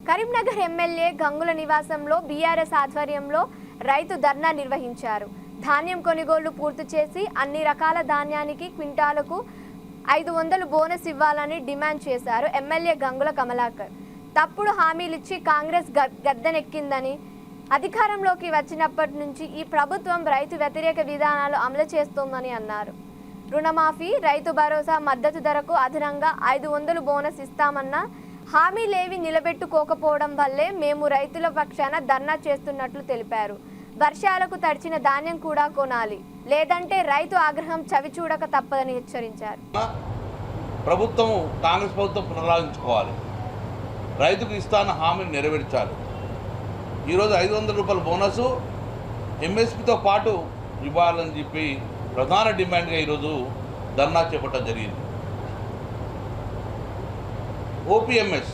Karimnagar MLA Gangula నివాసంలో BRS ఆధ్వర్యంలో రైతు ధర్నా నిర్వహించారు. ధాన్యం కొనుగోళ్లు పూర్తి చేసి అన్ని రకాల ధాన్యానికి క్వింటాలకు 500 బోనస్ ఇవ్వాలని డిమాండ్ చేశారు. ఎమ్మెల్యే గంగుల కమలాకర్ తప్పుడు హామీలిచ్చి కాంగ్రెస్ గద్దెనెక్కిందని, అధికారంలోకి వచ్చినప్పటి నుంచి ఈ ప్రభుత్వం రైతు వ్యతిరేక విధానాలు అమలు చేస్తోందని అన్నారు. రుణమాఫీ, రైతు భరోసా, మద్దతు ధరకు అదనంగా 500 బోనస్ ఇస్తామన్న హామీలేవి నిలబెట్టుకోకపోవడం వల్లే మేము రైతుల పక్షాన ధర్నా చేస్తున్నట్లు తెలిపారు. వర్షాలకు తడిచిన ధాన్యం కూడా కొనాలి, లేదంటే రైతు ఆగ్రహం చవిచూడక తప్పదని హెచ్చరించారు. ప్రభుత్వం కాంగ్రెస్ ప్రభుత్వం పునరాలోచించుకోవాలి, రైతుకు ఇస్తాన హామీని నెరవేర్చాలి. ఈరోజు 500 రూపాయల బోనసు ఎంఎస్పీతో పాటు ఇవ్వాలని చెప్పి ప్రధాన డిమాండ్గా ఈరోజు ధర్నా చేపట్టడం జరిగింది. OPMS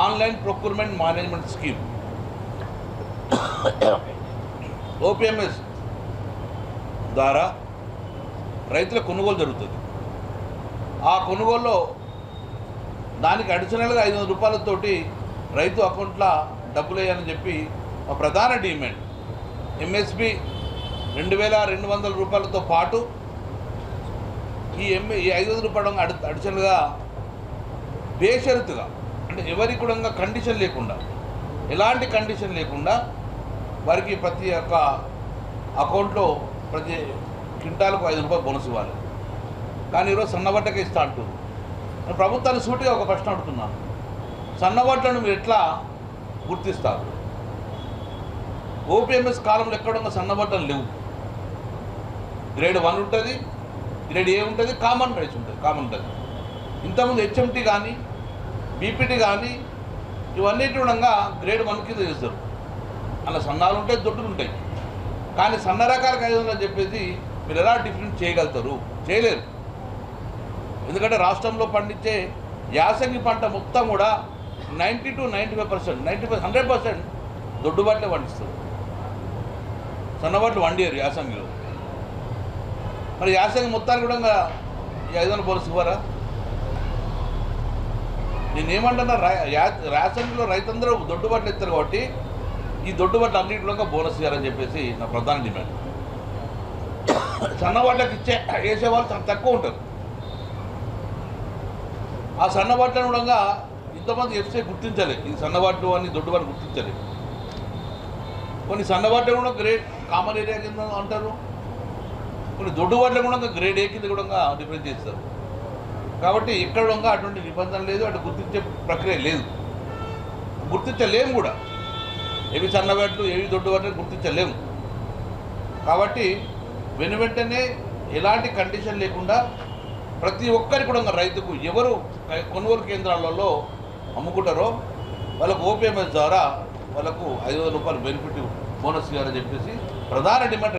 online procurement management scheme, OPMS ద్వారా రైతుల కొనుగోలు జరుగుతుంది. ఆ కొనుగోలులో దానికి అడిషనల్గా 500 రూపాయలతోటి రైతు అకౌంట్లో డబ్బులు వేయాలని చెప్పి ఒక ప్రధాన డిమాండ్. ఎంఎస్పి 2200 రూపాయలతో పాటు ఈ 500 రూపాయలు అడిషనల్గా బేషరతుగా, అంటే ఎవరికి కూడా కండిషన్ లేకుండా, ఎలాంటి కండిషన్ లేకుండా వారికి ప్రతి ఒక్క అకౌంట్లో ప్రతి క్వింటాలకు 5 రూపాయలు బోనస్ ఇవ్వాలి. కానీ ఈరోజు సన్నబట్టకే ఇస్తా అంటున్నారు. నేను ప్రభుత్వాన్ని సూటిగా ఒక ప్రశ్న అడుగుతున్నాను, సన్నబట్టలను మీరు ఎట్లా గుర్తిస్తారు? ఓపీఎంఎస్ కాలంలో ఎక్కడ సన్నబట్టలు లేవు. గ్రేడ్ 1 ఉంటుంది, గ్రేడ్ ఏ ఉంటుంది, కామన్ రైస్ ఉంటుంది, కామన్ ఉంటుంది. ఇంతకుముందు హెచ్ఎంటీ కానీ బీపీటీ కానీ ఇవన్నిటి కూడా గ్రేడ్ 1 కింద చేస్తారు. అలా సన్నాలు ఉంటాయి, దొడ్డులు ఉంటాయి. కానీ సన్న రకాలకు 500 అని చెప్పేసి మీరు ఎలా డిఫరెంట్ చేయగలుగుతారు? చేయలేరు. ఎందుకంటే రాష్ట్రంలో పండించే యాసంగి పంట మొత్తం కూడా 90 to 95%, 100% దొడ్డుబాట్లే పండిస్తారు. సన్నబాట్లు వండియారు యాసంగిలో. మరి యాసంగి మొత్తానికి కూడా ఈ 500 బోనస్ ఇవ్వరా? నేనేమంటున్నా, యాసంగిలో రైతందరూ దొడ్డుబాట్లు ఇస్తారు కాబట్టి ఈ దొడ్డుబాట్లు అన్నింటిలో బోనస్ ఇవ్వాలని చెప్పేసి నా ప్రధాన డిమాండ్. సన్నబాట్లకు వేసేవాళ్ళు చాలా తక్కువ ఉంటారు. ఆ సన్నబాట్లను కూడా ఇంతమంది ఎఫ్సీ గుర్తించలేదు. ఈ సన్నబాట్లు అని దొడ్డుబాట్లు గుర్తించలేదు. కొన్ని సన్నబాట్లు కూడా గ్రేడ్ కామన్ ఏరియా కింద అంటారు, కొన్ని దొడ్డుబాట్లు కూడా గ్రేడ్ ఏ కింద కూడా డిఫరెన్స్ చేస్తారు. కాబట్టి ఇక్కడ అటువంటి నిబంధన లేదు, అటు గుర్తించే ప్రక్రియ లేదు, గుర్తించలేము కూడా. ఏవి సన్నబాట్లు ఏవి దొడ్డుబాట్లు గుర్తించలేము. కాబట్టి వెంటనే ఎలాంటి కండిషన్ లేకుండా ప్రతి ఒక్కరికి కూడా రైతుకు ఎవరు కొనుగోలు కేంద్రాలలో అమ్ముకుంటారో వాళ్ళకు ఓపీఎంఎస్ ద్వారా వాళ్ళకు 500 రూపాయలు బెనిఫిట్ బోనస్ ఇవ్వాలని చెప్పేసి ప్రధాన డిమాండ్